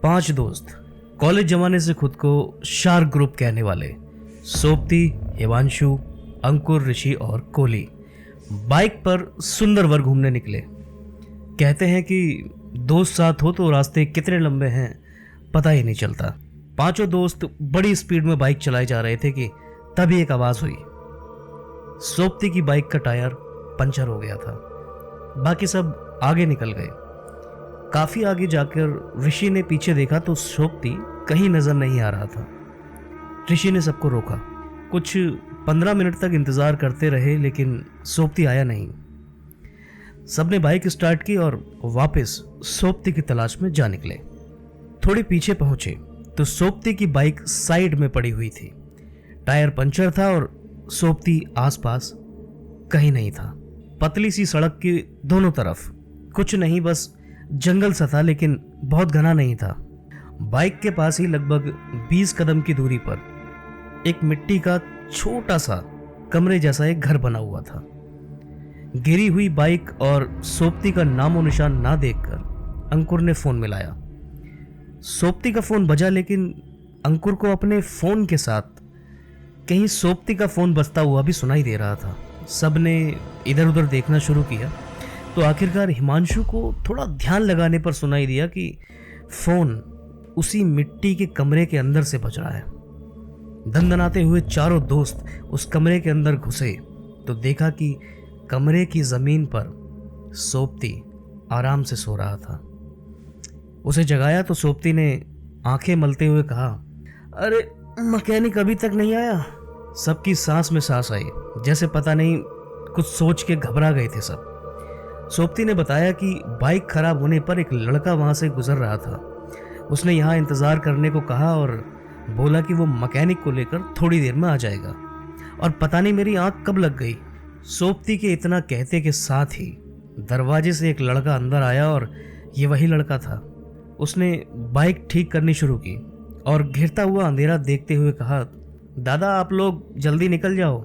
5 दोस्त, कॉलेज जमाने से खुद को शार्क ग्रुप कहने वाले सोप्ती, हिमांशु, अंकुर, ऋषि और कोहली बाइक पर सुंदरवन घूमने निकले। कहते हैं कि दोस्त साथ हो तो रास्ते कितने लंबे हैं पता ही नहीं चलता। 5 दोस्त बड़ी स्पीड में बाइक चलाए जा रहे थे कि तभी एक आवाज़ हुई। सोप्ती की बाइक का टायर पंचर हो गया था। बाकी सब आगे निकल गए। काफ़ी आगे जाकर ऋषि ने पीछे देखा तो सोप्ती कहीं नज़र नहीं आ रहा था। ऋषि ने सबको रोका। कुछ 15 मिनट तक इंतज़ार करते रहे लेकिन सोप्ती आया नहीं। सबने बाइक स्टार्ट की और वापस सोप्ती की तलाश में जा निकले। थोड़े पीछे पहुंचे तो सोप्ती की बाइक साइड में पड़ी हुई थी। टायर पंचर था और सोप्ती आसपास कहीं नहीं था। पतली सी सड़क की दोनों तरफ कुछ नहीं, बस जंगल सा था लेकिन बहुत घना नहीं था। बाइक के पास ही लगभग 20 कदम की दूरी पर एक मिट्टी का छोटा सा कमरे जैसा एक घर बना हुआ था। गिरी हुई बाइक और सोप्ती का नामो निशान ना देखकर अंकुर ने फोन मिलाया। सोप्ती का फोन बजा लेकिन अंकुर को अपने फोन के साथ कहीं सोप्ती का फोन बजता हुआ भी सुनाई दे रहा था। सबने इधर उधर देखना शुरू किया तो आखिरकार हिमांशु को थोड़ा ध्यान लगाने पर सुनाई दिया कि फोन उसी मिट्टी के कमरे के अंदर से बज रहा है। दंदनाते हुए चारों दोस्त उस कमरे के अंदर घुसे तो देखा कि कमरे की जमीन पर सोप्ती आराम से सो रहा था। उसे जगाया तो सोप्ती ने आंखें मलते हुए कहा, अरे मैकेनिक अभी तक नहीं आया। सबकी सांस में सांस आई, जैसे पता नहीं कुछ सोच के घबरा गए थे सब। सोप्ती ने बताया कि बाइक खराब होने पर एक लड़का वहां से गुजर रहा था। उसने यहाँ इंतज़ार करने को कहा और बोला कि वो मैकेनिक को लेकर थोड़ी देर में आ जाएगा। और पता नहीं मेरी आंख कब लग गई। सोप्ती के इतना कहते के साथ ही दरवाजे से एक लड़का अंदर आया और ये वही लड़का था। उसने बाइक ठीक करनी शुरू की और घिरता हुआ अंधेरा देखते हुए कहा, दादा आप लोग जल्दी निकल जाओ,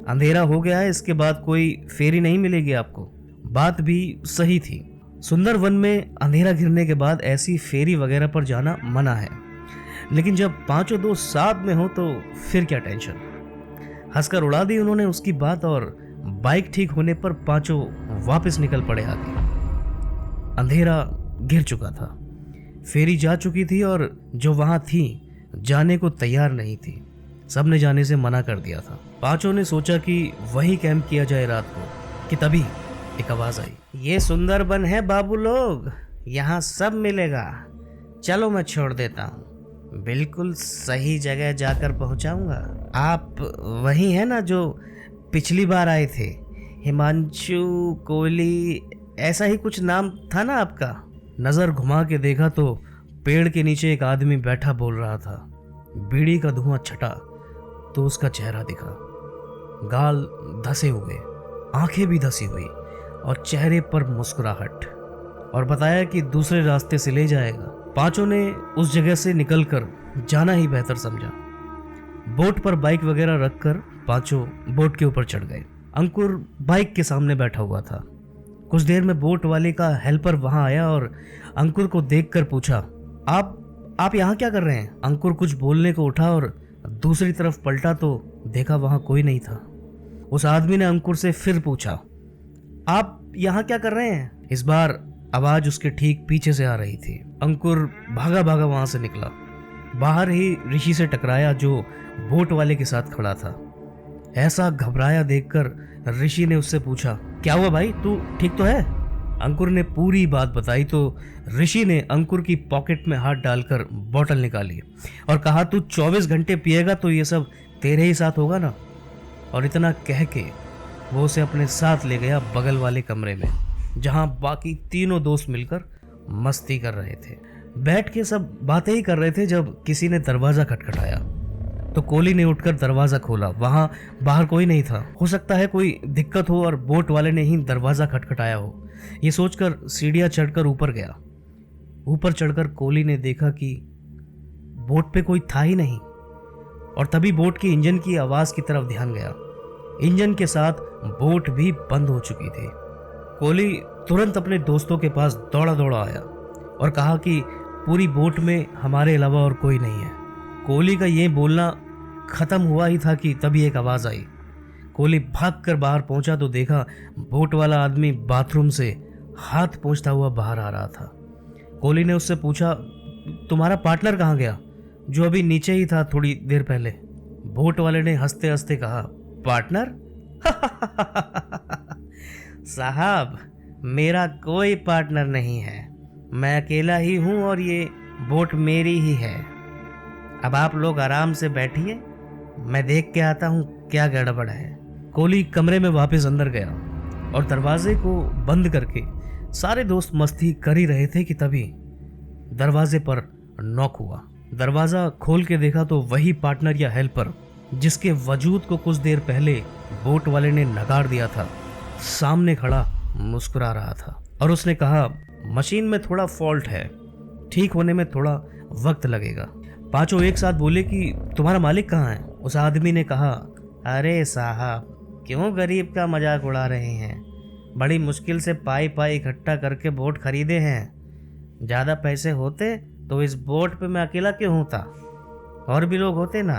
अंधेरा हो गया है, इसके बाद कोई फेरी नहीं मिलेगी आपको। बात भी सही थी। सुंदरवन में अंधेरा घिरने के बाद ऐसी फेरी वगैरह पर जाना मना है, लेकिन जब 5 दोस्त साथ में हो तो फिर क्या टेंशन। हंसकर उड़ा दी उन्होंने उसकी बात और बाइक ठीक होने पर 5 वापस निकल पड़े आगे। अंधेरा घिर चुका था, फेरी जा चुकी थी और जो वहां थी जाने को तैयार नहीं थी। सबने जाने से मना कर दिया था। 5 ने सोचा कि वहीं कैंप किया जाए रात को कि तभी एक आवाज आई, ये सुंदरबन है बाबू लोग, यहाँ सब मिलेगा। चलो मैं छोड़ देता हूँ, बिल्कुल सही जगह जाकर पहुँचाऊंगा। आप वही हैं ना जो पिछली बार आए थे, हिमांशु, कोहली, ऐसा ही कुछ नाम था ना आपका। नज़र घुमा के देखा तो पेड़ के नीचे एक आदमी बैठा बोल रहा था। बीड़ी का धुआं छटा तो उसका चेहरा दिखा। गाल धसे हुए, आंखें भी धसी हुई और चेहरे पर मुस्कुराहट, और बताया कि दूसरे रास्ते से ले जाएगा। 5 ने उस जगह से निकलकर जाना ही बेहतर समझा। बोट पर बाइक वगैरह रखकर 5 बोट के ऊपर चढ़ गए। अंकुर बाइक के सामने बैठा हुआ था। कुछ देर में बोट वाले का हेल्पर वहां आया और अंकुर को देखकर पूछा, आप यहाँ क्या कर रहे हैं? अंकुर कुछ बोलने को उठा और दूसरी तरफ पलटा तो देखा वहां कोई नहीं था। उस आदमी ने अंकुर से फिर पूछा, आप यहाँ क्या कर रहे हैं? इस बार आवाज उसके ठीक पीछे से आ रही थी। अंकुर भागा भागा वहां से निकला। बाहर ही ऋषि से टकराया जो बोट वाले के साथ खड़ा था। ऐसा घबराया देखकर ऋषि ने उससे पूछा, क्या हुआ भाई, तू ठीक तो है? अंकुर ने पूरी बात बताई तो ऋषि ने अंकुर की पॉकेट में हाथ डालकर बोतल निकाली और कहा, तू 24 घंटे पिएगा तो ये सब तेरे ही साथ होगा ना। और इतना कह के वो उसे अपने साथ ले गया बगल वाले कमरे में, जहां बाकी तीनों दोस्त मिलकर मस्ती कर रहे थे। बैठ के सब बातें ही कर रहे थे जब किसी ने दरवाजा खटखटाया तो कोहली ने उठकर दरवाजा खोला। वहां बाहर कोई नहीं था। हो सकता है कोई दिक्कत हो और बोट वाले ने ही दरवाजा खटखटाया हो। ये सोचकर सीढ़ियां चढ़कर ऊपर गया। ऊपर चढ़कर कोहली ने देखा कि बोट पे कोई था ही नहीं और तभी बोट के इंजन की आवाज की तरफ ध्यान गया। इंजन के साथ बोट भी बंद हो चुकी थी। कोहली तुरंत अपने दोस्तों के पास दौड़ा दौड़ा आया और कहा कि पूरी बोट में हमारे अलावा और कोई नहीं है। कोहली का ये बोलना खत्म हुआ ही था कि तभी एक आवाज़ आई। कोहली भागकर बाहर पहुंचा तो देखा बोट वाला आदमी बाथरूम से हाथ पोंछता हुआ बाहर आ रहा था। कोहली ने उससे पूछा, तुम्हारा पार्टनर कहाँ गया, जो अभी नीचे ही था थोड़ी देर पहले? बोट वाले ने हंसते हंसते कहा, पार्टनर? साहब, मेरा कोई पार्टनर नहीं है, मैं अकेला ही हूं और ये बोट मेरी ही है। अब आप लोग आराम से बैठिए, मैं देख के आता हूं क्या गड़बड़ है। कोहली कमरे में वापस अंदर गया और दरवाजे को बंद करके सारे दोस्त मस्ती कर ही रहे थे कि तभी दरवाजे पर नॉक हुआ। दरवाजा खोल के देखा तो वही पार्टनर या हेल्पर जिसके वजूद को कुछ देर पहले बोट वाले ने नकार दिया था, सामने खड़ा मुस्कुरा रहा था और उसने कहा, मशीन में थोड़ा फॉल्ट है, ठीक होने में थोड़ा वक्त लगेगा। पांचों एक साथ बोले कि तुम्हारा मालिक कहाँ है? उस आदमी ने कहा, अरे साहब, क्यों गरीब का मजाक उड़ा रहे हैं? बड़ी मुश्किल से पाई पाई इकट्ठा करके बोट खरीदे हैं। ज़्यादा पैसे होते तो इस बोट पे मैं अकेला क्यों होता, और भी लोग होते ना।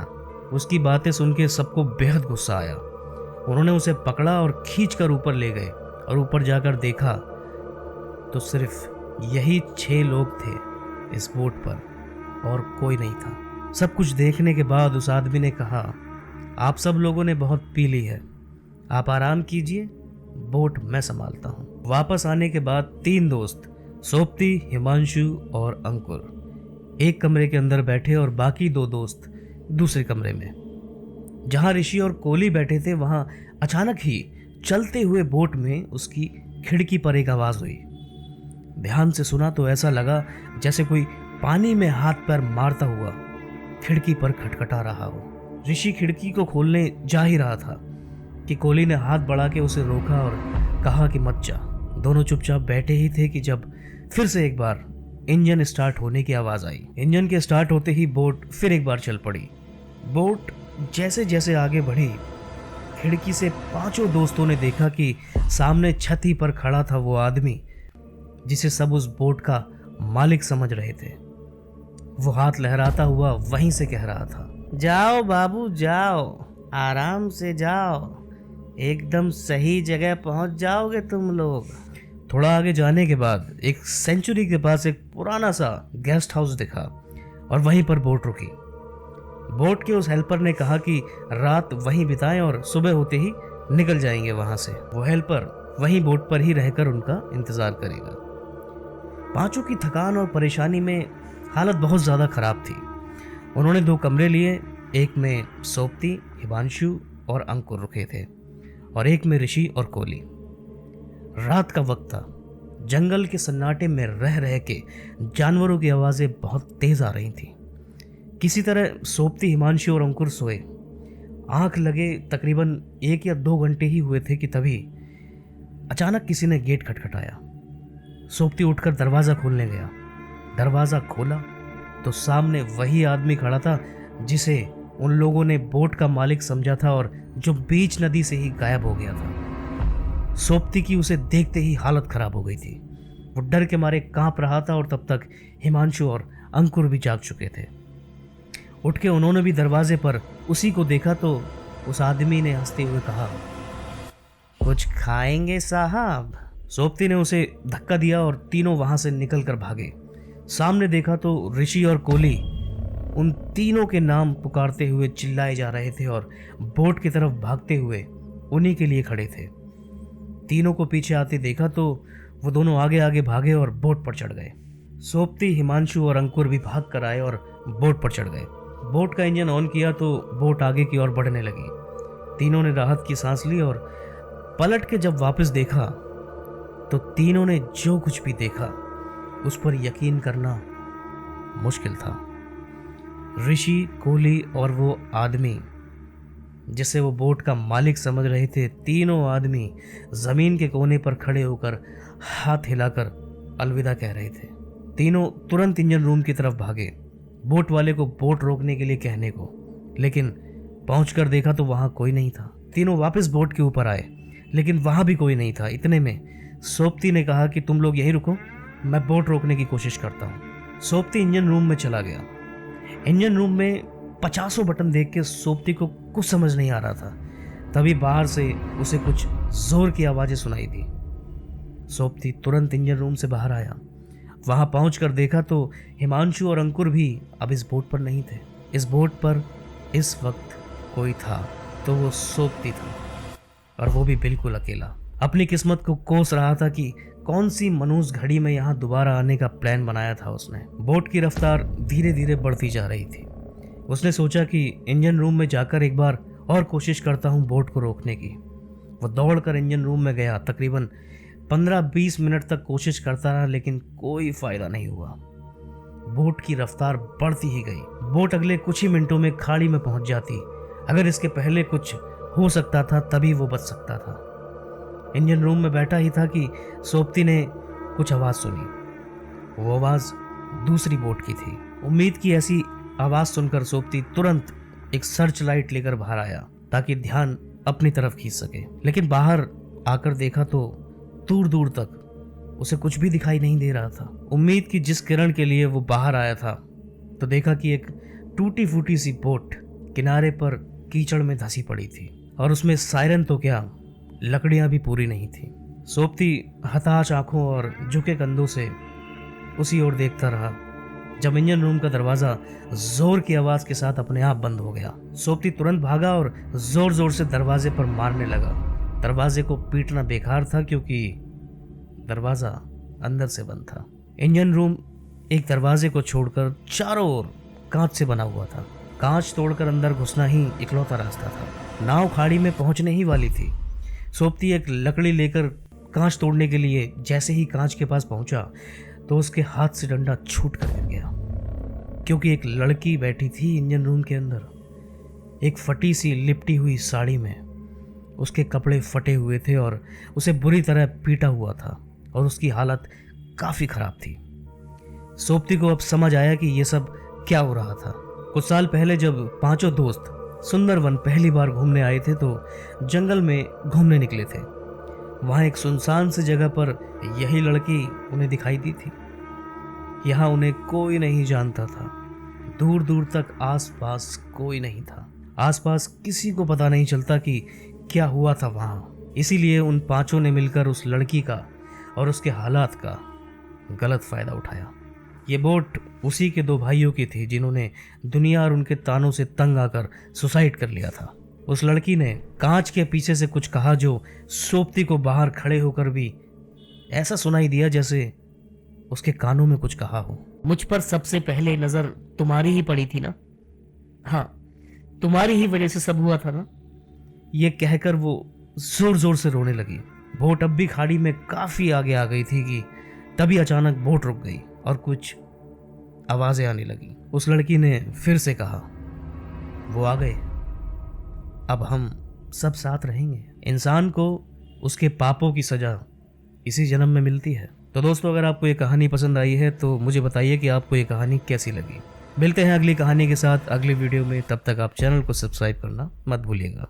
उसकी बातें सुन के सबको बेहद गुस्सा आया। उन्होंने उसे पकड़ा और खींच कर ऊपर ले गए और ऊपर जाकर देखा तो सिर्फ यही 6 लोग थे इस बोट पर और कोई नहीं था। सब कुछ देखने के बाद उस आदमी ने कहा, आप सब लोगों ने बहुत पी ली है, आप आराम कीजिए, बोट मैं संभालता हूँ। वापस आने के बाद 3 दोस्त सोप्ती, हिमांशु और अंकुर एक कमरे के अंदर बैठे और बाकी 2 दोस्त दूसरे कमरे में। जहाँ ऋषि और कोहली बैठे थे वहाँ अचानक ही चलते हुए बोट में उसकी खिड़की पर एक आवाज़ हुई। ध्यान से सुना तो ऐसा लगा जैसे कोई पानी में हाथ पैर मारता हुआ खिड़की पर खटखटा रहा हो। ऋषि खिड़की को खोलने जा ही रहा था कि कोहली ने हाथ बढ़ा के उसे रोका और कहा कि मत जा। दोनों चुपचाप बैठे ही थे कि जब फिर से एक बार इंजन स्टार्ट होने की आवाज़ आई। इंजन के स्टार्ट होते ही बोट फिर एक बार चल पड़ी। बोट जैसे जैसे आगे बढ़ी, खिड़की से पांचों दोस्तों ने देखा कि सामने छत ही पर खड़ा था वो आदमी जिसे सब उस बोट का मालिक समझ रहे थे। वो हाथ लहराता हुआ वहीं से कह रहा था, जाओ बाबू जाओ, आराम से जाओ, एकदम सही जगह पहुंच जाओगे तुम लोग। थोड़ा आगे जाने के बाद एक सेंचुरी के पास एक पुराना सा गेस्ट हाउस दिखा और वहीं पर बोट रुकी। बोट के उस हेल्पर ने कहा कि रात वहीं बिताएं और सुबह होते ही निकल जाएंगे वहां से। वो हेल्पर वहीं बोट पर ही रहकर उनका इंतजार करेगा। पांचों की थकान और परेशानी में हालत बहुत ज़्यादा खराब थी। उन्होंने 2 कमरे लिए, एक में सोप्ती, हिमांशु और अंकुर रुके थे और एक में ऋषि और कोहली। रात का वक्त था। जंगल के सन्नाटे में रह रह के जानवरों की आवाज़ें बहुत तेज आ रही थीं। किसी तरह सोप्ती, हिमांशु और अंकुर सोए। आंख लगे तकरीबन 1 या 2 घंटे ही हुए थे कि तभी अचानक किसी ने गेट खटखटाया। सोप्ती उठकर दरवाज़ा खोलने गया। दरवाज़ा खोला तो सामने वही आदमी खड़ा था जिसे उन लोगों ने बोट का मालिक समझा था और जो बीच नदी से ही गायब हो गया था। सोप्ती की उसे देखते ही हालत खराब हो गई थी। वो डर के मारे कांप रहा था और तब तक हिमांशु और अंकुर भी जाग चुके थे। उठ के उन्होंने भी दरवाजे पर उसी को देखा तो उस आदमी ने हंसते हुए कहा, कुछ खाएंगे साहब? सोप्ती ने उसे धक्का दिया और तीनों वहां से निकल कर भागे। सामने देखा तो ऋषि और कोहली उन तीनों के नाम पुकारते हुए चिल्लाए जा रहे थे और बोट की तरफ भागते हुए उन्हीं के लिए खड़े थे। तीनों को पीछे आते देखा तो वो दोनों आगे आगे भागे और बोट पर चढ़ गए। सोप्ती, हिमांशु और अंकुर भी भाग कर आए और बोट पर चढ़ गए। बोट का इंजन ऑन किया तो बोट आगे की ओर बढ़ने लगी। तीनों ने राहत की सांस ली और पलट के जब वापस देखा तो तीनों ने जो कुछ भी देखा उस पर यकीन करना मुश्किल था। ऋषि, कोहली और वो आदमी जिसे वो बोट का मालिक समझ रहे थे, तीनों आदमी जमीन के कोने पर खड़े होकर हाथ हिलाकर अलविदा कह रहे थे। तीनों तुरंत इंजन रूम की तरफ भागे, बोट वाले को बोट रोकने के लिए कहने को, लेकिन पहुंचकर देखा तो वहां कोई नहीं था। तीनों वापस बोट के ऊपर आए लेकिन वहां भी कोई नहीं था। इतने में सोप्ती ने कहा कि तुम लोग यहीं रुको, मैं बोट रोकने की कोशिश करता हूँ। सोबती इंजन रूम में चला गया। इंजन रूम में 50 बटन देख के सोबती को कुछ समझ नहीं आ रहा था। तभी बाहर से उसे कुछ जोर की आवाज़ें सुनाई दी। सोबती तुरंत इंजन रूम से बाहर आया। वहां पहुंचकर देखा तो हिमांशु और अंकुर भी अब इस बोट पर नहीं थे। इस बोट पर इस वक्त कोई था तो वो सोबती था, और वो भी बिल्कुल अकेला। अपनी किस्मत को कोस रहा था कि कौन सी मनूस घड़ी में यहाँ दोबारा आने का प्लान बनाया था उसने। बोट की रफ्तार धीरे धीरे बढ़ती जा रही थी। उसने सोचा कि इंजन रूम में जाकर एक बार और कोशिश करता हूँ बोट को रोकने की। वो दौड़कर इंजन रूम में गया। तकरीबन 15-20 मिनट तक कोशिश करता रहा, लेकिन कोई फायदा नहीं हुआ। बोट की रफ्तार बढ़ती ही गई। बोट अगले कुछ ही मिनटों में खाड़ी में पहुंच जाती। अगर इसके पहले कुछ हो सकता था तभी वो बच सकता था। इंजन रूम में बैठा ही था कि सोबती ने कुछ आवाज़ सुनी। वो आवाज़ दूसरी बोट की थी। उम्मीद की ऐसी आवाज़ सुनकर सोबती तुरंत एक सर्च लाइट लेकर बाहर आया ताकि ध्यान अपनी तरफ खींच सके। लेकिन बाहर आकर देखा तो दूर दूर तक उसे कुछ भी दिखाई नहीं दे रहा था। उम्मीद की जिस किरण के लिए वो बाहर आया था तो देखा कि एक टूटी फूटी सी बोट किनारे पर कीचड़ में धंसी पड़ी थी, और उसमें सायरन तो क्या, लकड़ियां भी पूरी नहीं थी। सोबती हताश आंखों और झुके कंधों से उसी ओर देखता रहा जब इंजन रूम का दरवाजा जोर की आवाज के साथ अपने आप बंद हो गया। सोबती तुरंत भागा और जोर जोर से दरवाजे पर मारने लगा। दरवाजे को पीटना बेकार था क्योंकि दरवाजा अंदर से बंद था। इंजन रूम एक दरवाजे को छोड़कर चारों ओर कांच से बना हुआ था। कांच तोड़कर अंदर घुसना ही इकलौता रास्ता था। नाव खाड़ी में पहुंचने ही वाली थी। सोबती एक लकड़ी लेकर कांच तोड़ने के लिए जैसे ही कांच के पास पहुंचा तो उसके हाथ से डंडा छूट कर गिर गया, क्योंकि एक लड़की बैठी थी इंजन रूम के अंदर। एक फटी सी लिपटी हुई साड़ी में। उसके कपड़े फटे हुए थे और उसे बुरी तरह पीटा हुआ था, और उसकी हालत काफ़ी ख़राब थी। सोबती को अब समझ आया कि ये सब क्या हो रहा था। कुछ साल पहले जब पांचों दोस्त सुंदरवन पहली बार घूमने आए थे तो जंगल में घूमने निकले थे। वहाँ एक सुनसान सी जगह पर यही लड़की उन्हें दिखाई दी थी। यहाँ उन्हें कोई नहीं जानता था। दूर दूर तक आसपास कोई नहीं था। आसपास किसी को पता नहीं चलता कि क्या हुआ था वहाँ। इसीलिए उन पांचों ने मिलकर उस लड़की का और उसके हालात का गलत फायदा उठाया। ये बोट उसी के दो भाइयों की थी जिन्होंने दुनिया और उनके तानों से तंग आकर सुसाइड कर लिया था। उस लड़की ने कांच के पीछे से कुछ कहा जो सोबती को बाहर खड़े होकर भी ऐसा सुनाई दिया जैसे उसके कानों में कुछ कहा हो। मुझ पर सबसे पहले नजर तुम्हारी ही पड़ी थी ना? हाँ, तुम्हारी ही वजह से सब हुआ था ना? ये कहकर वो जोर जोर से रोने लगी। बोट अब भी खाड़ी में काफी आगे आ गई थी कि तभी अचानक बोट रुक गई और कुछ आवाजें आने लगी। उस लड़की ने फिर से कहा, वो आ गए, अब हम सब साथ रहेंगे। इंसान को उसके पापों की सजा इसी जन्म में मिलती है। तो दोस्तों, अगर आपको ये कहानी पसंद आई है तो मुझे बताइए कि आपको ये कहानी कैसी लगी। मिलते हैं अगली कहानी के साथ अगली वीडियो में। तब तक आप चैनल को सब्सक्राइब करना मत भूलिएगा।